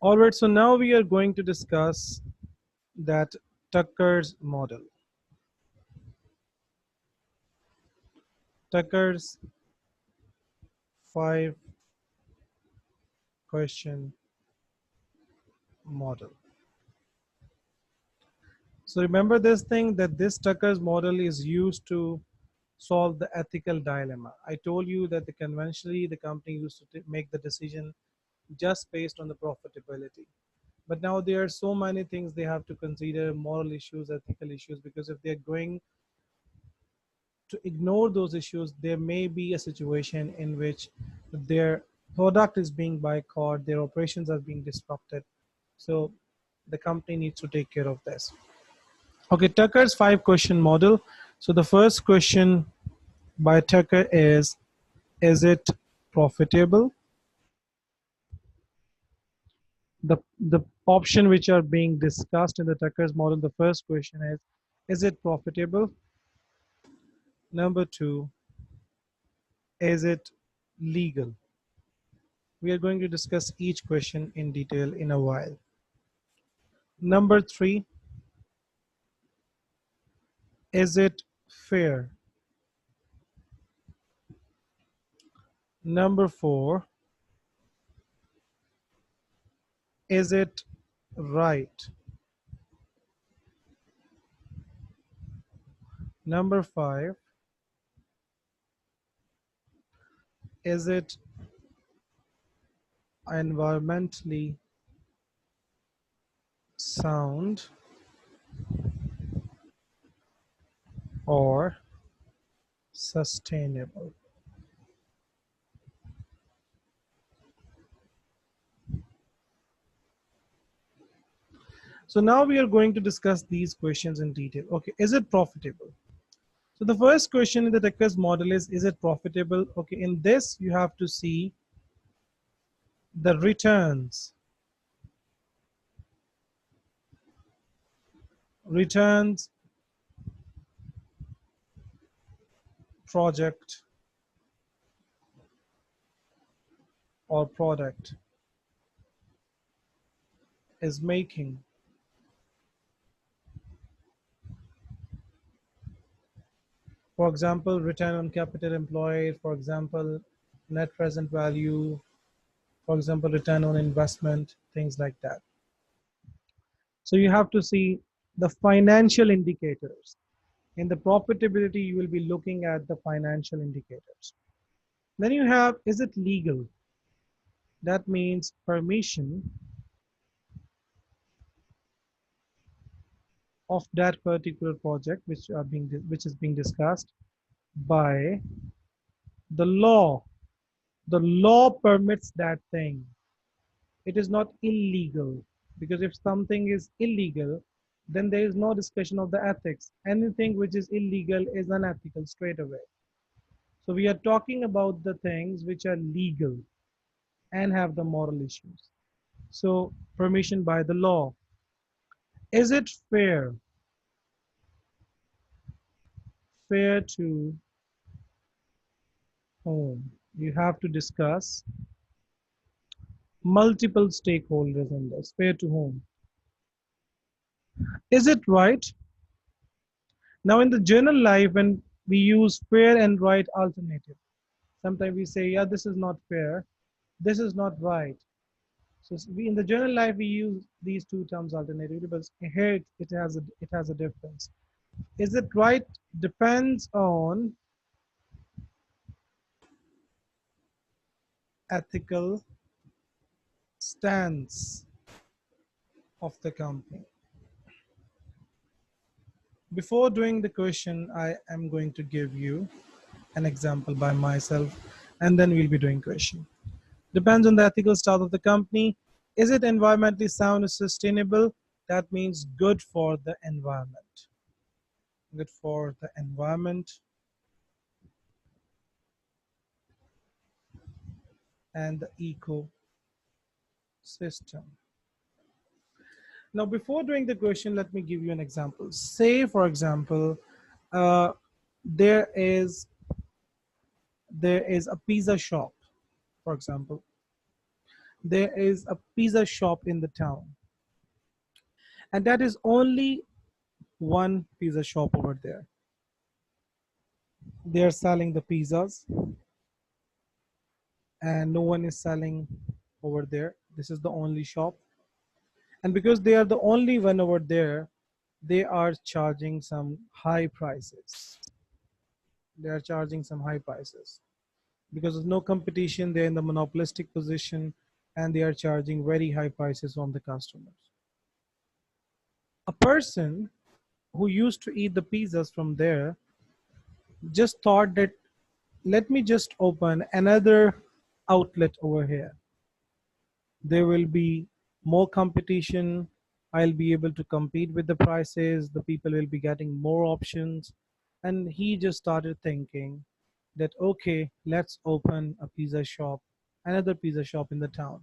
All right, so now we are going to discuss that Tucker's model. Tucker's 5-question model. So remember this thing, that this Tucker's model is used to solve the ethical dilemma. I told you that conventionally the company used to make the decision just based on the profitability. But now there are so many things they have to consider, moral issues, ethical issues, because if they're going to ignore those issues, there may be a situation in which their product is being boycotted, their operations are being disrupted. So the company needs to take care of this. Okay, Tucker's 5-question model. So the first question by Tucker is it profitable? The option which are being discussed in the Tucker's model, the first question is it profitable? Number 2, is it legal? We are going to discuss each question in detail in a while. Number 3, is it fair? Number 4, is it right? Number 5, is it environmentally sound or sustainable? So now we are going to discuss these questions in detail. Okay, is it profitable? So the first question in the Tucker's model is it profitable? Okay, in this you have to see the returns. Returns, project or product is making. For example, return on capital employed, for example, net present value, for example, return on investment, things like that. So you have to see the financial indicators. In the profitability, you will be looking at the financial indicators. Then you have, is it legal? That means permission of that particular project which is being discussed by the law. The law permits that thing. It is not illegal, because if something is illegal, then there is no discussion of the ethics. Anything which is illegal is unethical straight away. So we are talking about the things which are legal and have the moral issues. So permission by the law. Is it fair? Fair to whom? You have to discuss multiple stakeholders in this. Fair to whom? Is it right? Now in the general life, when we use fair and right alternative, sometimes we say, yeah, this is not fair, this is not right. So in the general life, we use these two terms alternatively, but here it has a difference. Is it right? Depends on ethical stance of the company. Before doing the question, I am going to give you an example by myself, and then we'll be doing question. Depends on the ethical stance of the company. Is it environmentally sound and sustainable? That means good for the environment. Good for the environment and the ecosystem. Now, before doing the question, let me give you an example. Say, for example, there is a pizza shop, for example, there is a pizza shop in the town, and that is only one pizza shop over there. They are selling the pizzas, and no one is selling over there. This is the only shop, and because they are the only one over there, they are charging some high prices. They are charging some high prices because of no competition. They're in the monopolistic position, and they are charging very high prices on the customers. A person who used to eat the pizzas from there just thought that, let me just open another outlet over here. There will be more competition. I'll be able to compete with the prices. The people will be getting more options. And he just started thinking that, okay, let's open a pizza shop, another pizza shop in the town.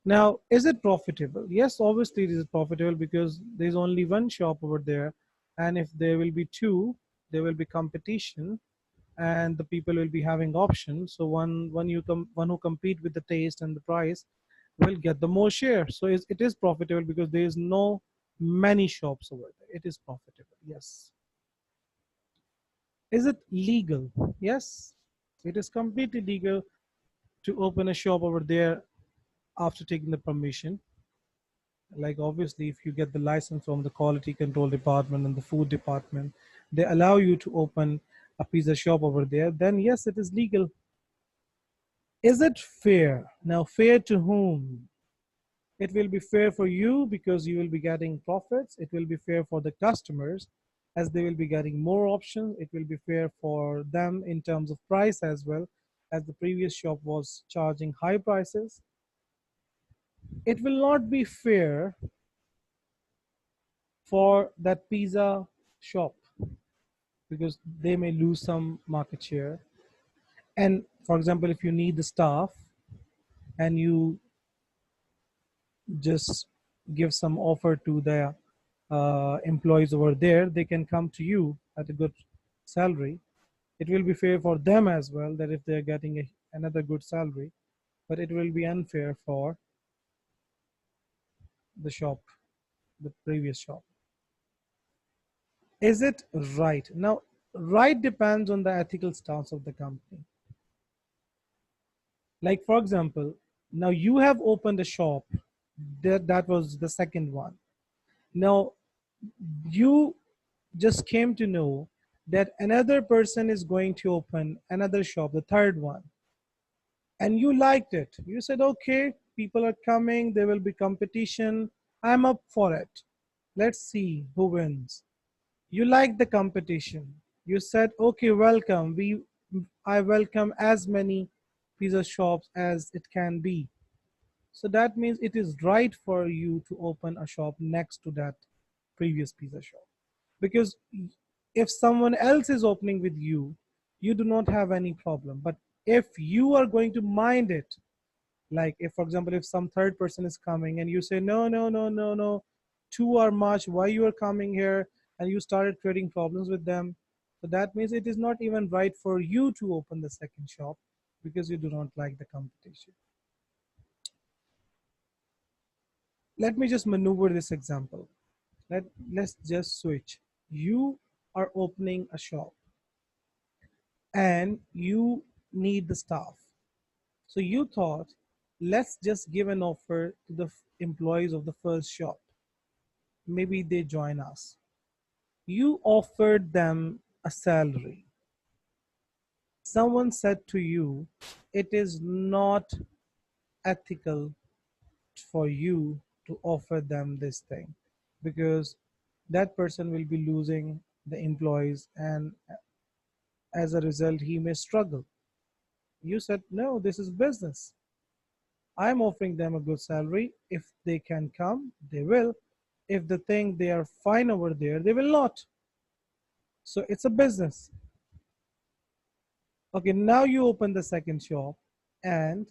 Now, is it profitable? Yes, obviously it is profitable because there's only one shop over there. And if there will be two, there will be competition, and the people will be having options. So one who compete with the taste and the price will get the more share. So it is profitable because there is no many shops over there. It is profitable. Yes. Is it legal? Yes. It is completely legal to open a shop over there after taking the permission. Like obviously, if you get the license from the quality control department and the food department, they allow you to open a pizza shop over there, then yes, it is legal. Is it fair? Now, fair to whom? It will be fair for you because you will be getting profits. It will be fair for the customers as they will be getting more options. It will be fair for them in terms of price as well, as the previous shop was charging high prices. It will not be fair for that pizza shop because they may lose some market share. And for example, if you need the staff and you just give some offer to the employees over there, they can come to you at a good salary. It will be fair for them as well that if they're getting another good salary, but it will be unfair for the shop, the previous shop. Is it right? Now, right depends on the ethical stance of the company. Like, for example, now you have opened a shop, that was the second one. Now, you just came to know that another person is going to open another shop, the third one, and you liked it. You said, okay, people are coming, there will be competition. I'm up for it. Let's see who wins. You like the competition. You said, okay, welcome. I welcome as many pizza shops as it can be. So that means it is right for you to open a shop next to that previous pizza shop. Because if someone else is opening with you, you do not have any problem. But if you are going to mind it, like if, for example, if some third person is coming and you say, no, no, no, no, no, two are much, why you are coming here? And you started creating problems with them. So that means it is not even right for you to open the second shop because you do not like the competition. Let me just maneuver this example. Let's just switch. You are opening a shop and you need the staff. So you thought, let's just give an offer to the employees of the first shop. Maybe they join us. You offered them a salary. Someone said to you, it is not ethical for you to offer them this thing because that person will be losing the employees, and as a result, he may struggle. You said, no, this is business. I'm offering them a good salary. If they can come, they will. If they think they are fine over there, they will not. So it's a business. Okay, now you open the second shop and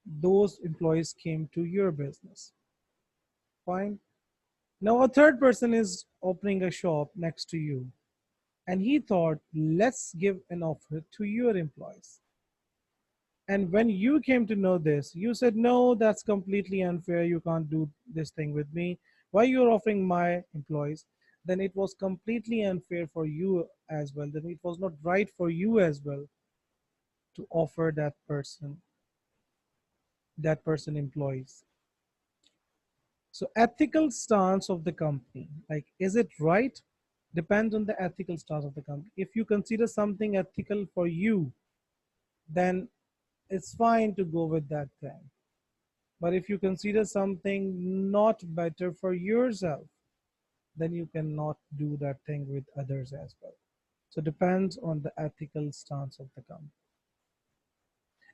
those employees came to your business. Fine. Now a third person is opening a shop next to you and he thought, let's give an offer to your employees. And when you came to know this, you said, no, that's completely unfair. You can't do this thing with me. Why you're offering my employees? Then it was completely unfair for you as well. Then it was not right for you as well to offer that person employees. So ethical stance of the company, like is it right? Depends on the ethical stance of the company. If you consider something ethical for you, then it's fine to go with that thing. But if you consider something not better for yourself, then you cannot do that thing with others as well. So it depends on the ethical stance of the company.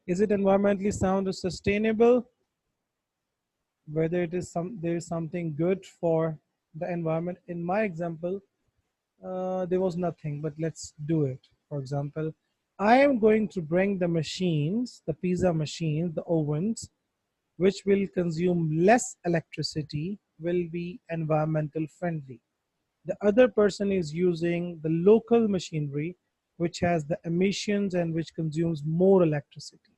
Is it environmentally sound or sustainable? Whether it is there is something good for the environment. In my example, there was nothing, but let's do it. For example, I am going to bring the machines, the pizza machines, the ovens, which will consume less electricity, will be environmental friendly. The other person is using the local machinery, which has the emissions and which consumes more electricity.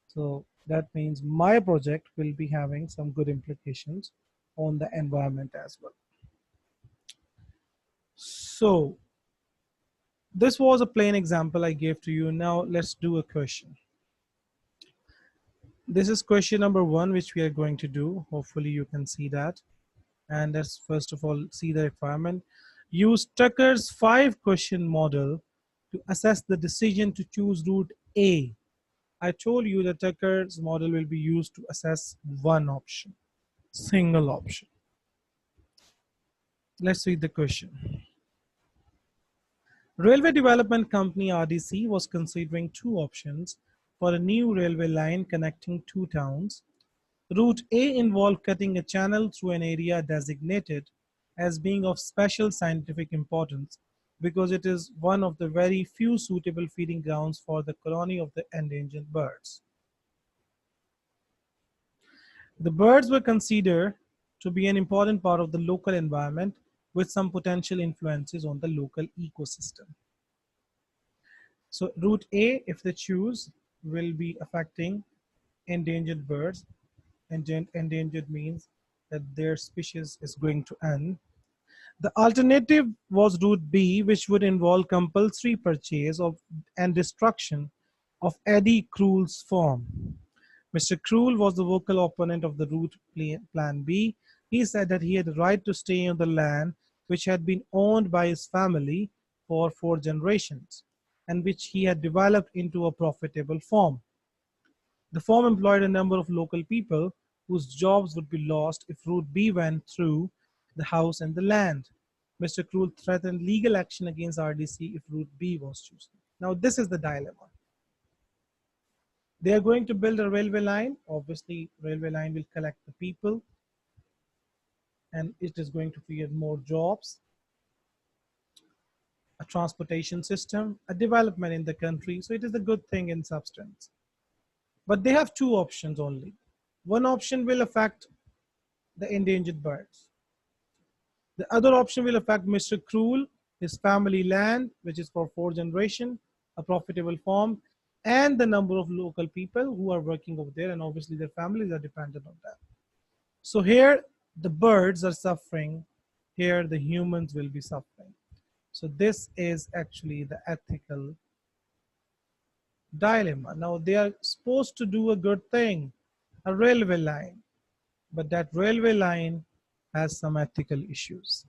So that means my project will be having some good implications on the environment as well. So this was a plain example I gave to you. Now let's do a question. This is question number 1, which we are going to do. Hopefully you can see that. And let's first of all see the requirement. Use Tucker's 5-question model to assess the decision to choose route A. I told you that Tucker's model will be used to assess one option, single option. Let's read the question. Railway Development Company RDC was considering 2 options for a new railway line connecting 2 towns. Route A involved cutting a channel through an area designated as being of special scientific importance because it is one of the very few suitable feeding grounds for the colony of the endangered birds. The birds were considered to be an important part of the local environment with some potential influences on the local ecosystem. So route A, if they choose, will be affecting endangered birds. Endangered means that their species is going to end. The alternative was route B, which would involve compulsory purchase of and destruction of Eddie Krull's farm. Mr. Krull was the vocal opponent of the route plan B. He said that he had the right to stay on the land which had been owned by his family for 4 generations and which he had developed into a profitable farm. The farm employed a number of local people whose jobs would be lost if Route B went through the house and the land. Mr. Krull threatened legal action against RDC if Route B was chosen. Now, this is the dilemma. They are going to build a railway line. Obviously, railway line will collect the people and it is going to create more jobs, a transportation system, a development in the country. So it is a good thing in substance. But they have 2 options only. One option will affect the endangered birds. The other option will affect Mr. Krull, his family land, which is for 4 generations, a profitable farm, and the number of local people who are working over there, and obviously their families are dependent on that. So here the birds are suffering, here the humans will be suffering. So this is actually the ethical dilemma. Now they are supposed to do a good thing, a railway line, but that railway line has some ethical issues.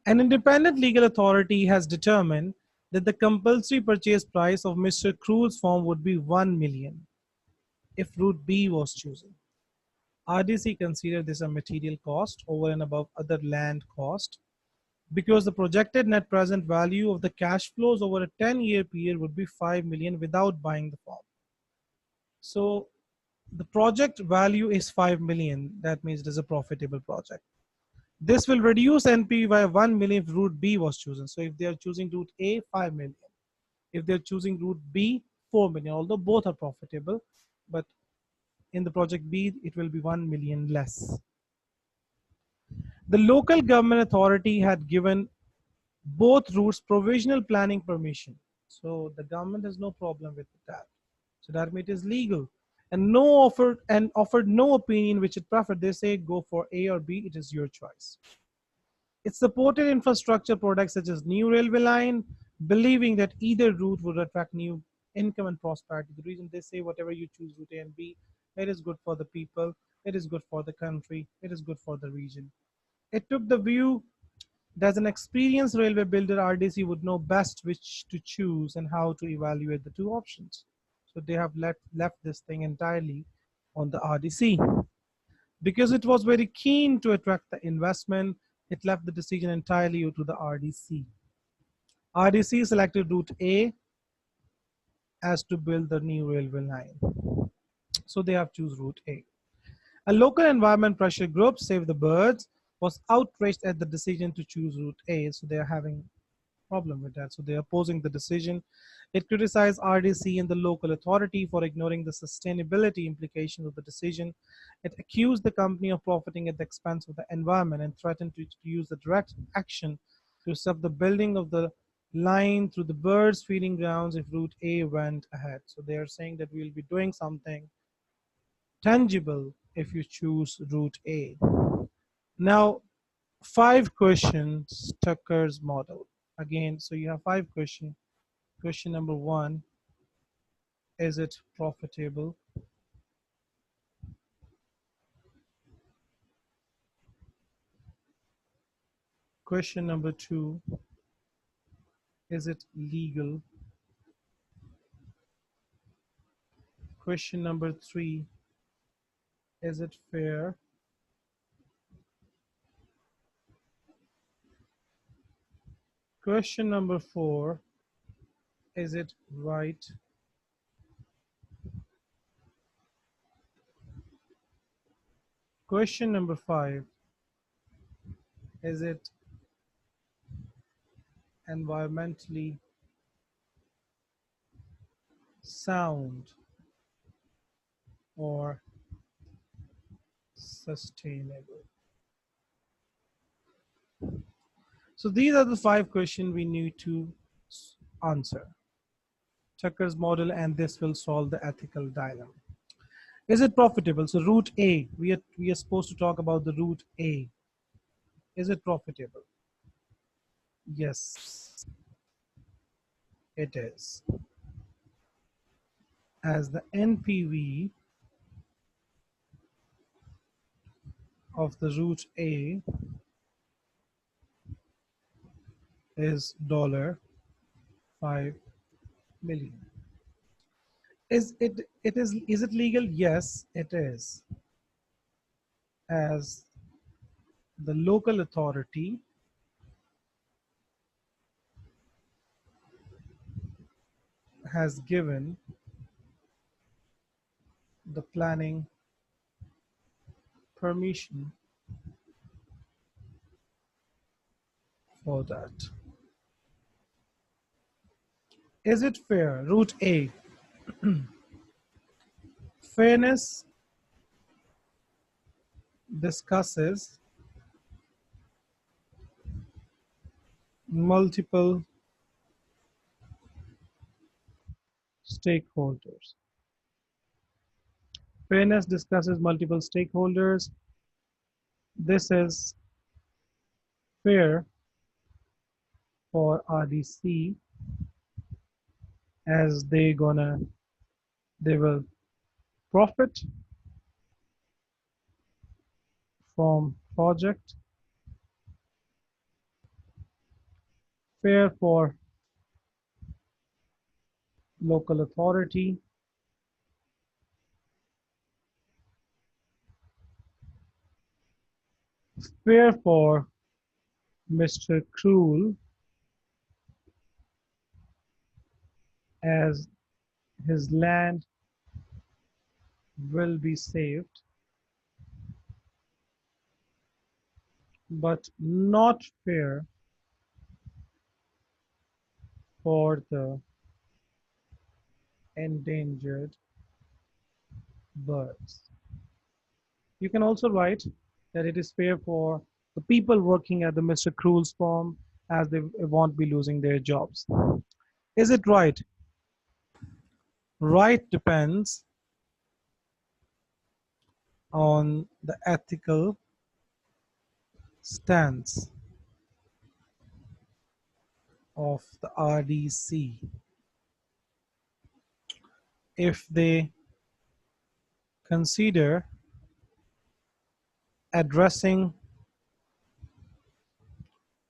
An independent legal authority has determined that the compulsory purchase price of Mr. Krull's farm would be 1 million if route B was chosen. RDC considered this a material cost over and above other land cost because the projected net present value of the cash flows over a 10-year period would be 5 million without buying the farm. So the project value is 5 million. That means it is a profitable project. This will reduce NP by 1 million if route B was chosen. So if they are choosing route A, 5 million. If they're choosing route B, 4 million, although both are profitable, but in the project B, it will be 1 million less. The local government authority had given both routes provisional planning permission. So the government has no problem with that. So that means it is legal. And no offered no opinion which it preferred. They say go for A or B, it is your choice. It supported infrastructure products such as new railway line, believing that either route would attract new income and prosperity. The reason they say whatever you choose, route A and B, it is good for the people, it is good for the country, it is good for the region. It took the view that as an experienced railway builder, RDC would know best which to choose and how to evaluate the two options. So they have left this thing entirely on the RDC. Because it was very keen to attract the investment, it left the decision entirely to the RDC. RDC selected route A as to build the new railway line. So they have choose route A. A local environment pressure group, Save the Birds, was outraged at the decision to choose route A. So they are having problem with that. So they're opposing the decision. It criticized RDC and the local authority for ignoring the sustainability implications of the decision. It accused the company of profiting at the expense of the environment and threatened to use the direct action to stop the building of the line through the birds feeding grounds if route A went ahead. So they are saying that we'll be doing something tangible if you choose route A. Now, five questions, Tucker's model. Again, so you have five questions. Question number one, is it profitable? Question number two, is it legal? Question number three, is it fair? Question number four, is it right? Question number five, is it environmentally sound or sustainable? So these are the five questions we need to answer. Tucker's model, and this will solve the ethical dilemma. Is it profitable? So route A, we are supposed to talk about the route A. Is it profitable? Yes, it is. As the NPV of the route A is $5 million. Is it legal? Yes, it is. As the local authority has given the planning permission for that. Is it fair? Route A. Fairness discusses multiple stakeholders. Fairness discusses multiple stakeholders. This is fair for RDC as they will profit from project. Fair for local authority. Fair for Mr. Cruel as his land will be saved, but not fair for the endangered birds. You can also write that it is fair for the people working at the Mr. Cruel's farm as they won't be losing their jobs. Is it right? Right depends on the ethical stance of the RDC. If they consider addressing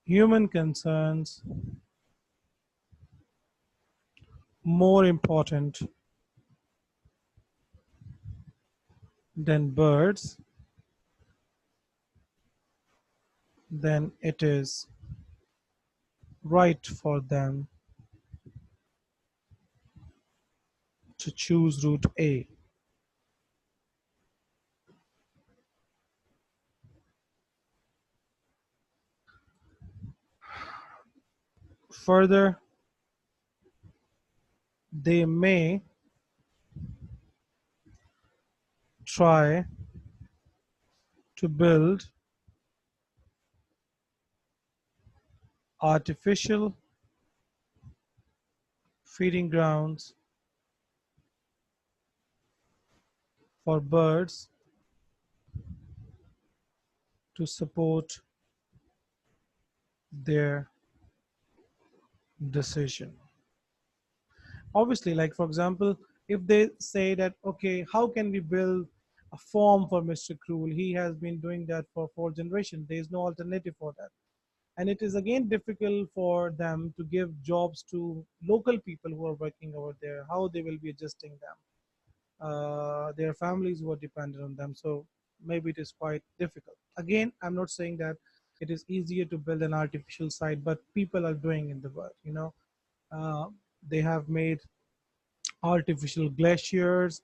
human concerns more important than birds, then it is right for them to choose route A. Further, they may try to build artificial feeding grounds for birds to support their decision. Obviously, like for example, if they say that, okay, how can we build a farm for Mr. Cruel? He has been doing that for 4 generations. There is no alternative for that. And it is again difficult for them to give jobs to local people who are working over there, how they will be adjusting them, their families who are dependent on them. So maybe it is quite difficult. Again, I'm not saying that it is easier to build an artificial site, but people are doing in the world, uh, they have made artificial glaciers,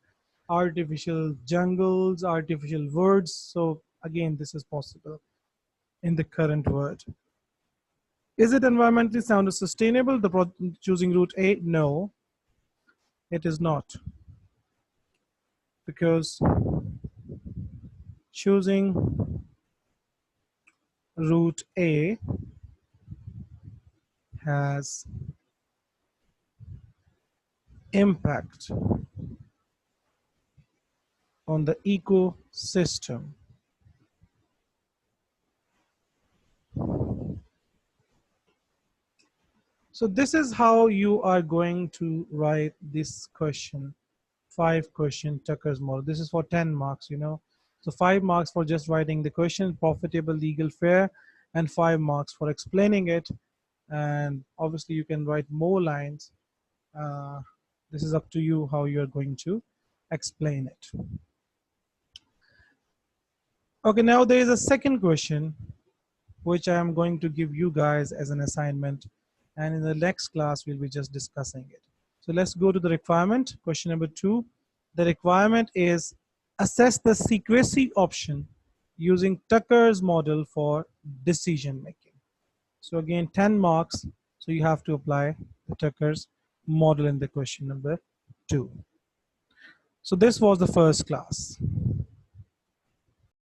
artificial jungles, artificial woods. So again, this is possible in the current world. Is it environmentally sound and sustainable? Choosing route A? No, it is not, because choosing route A has impact on the ecosystem. So this is how you are going to write this question, 5 question Tucker's model. This is for 10 marks. So 5 marks for just writing the question, profitable, legal, fair, and 5 marks for explaining it. And obviously you can write more lines. This is up to you how you're going to explain it. Okay, now there is a second question which I am going to give you guys as an assignment, and in the next class we'll be just discussing it. So let's go to the requirement. Question number 2. The requirement is assess the secrecy option using Tucker's model for decision making. So again, 10 marks. So you have to apply the Tucker's model in the question number 2. So this was the first class.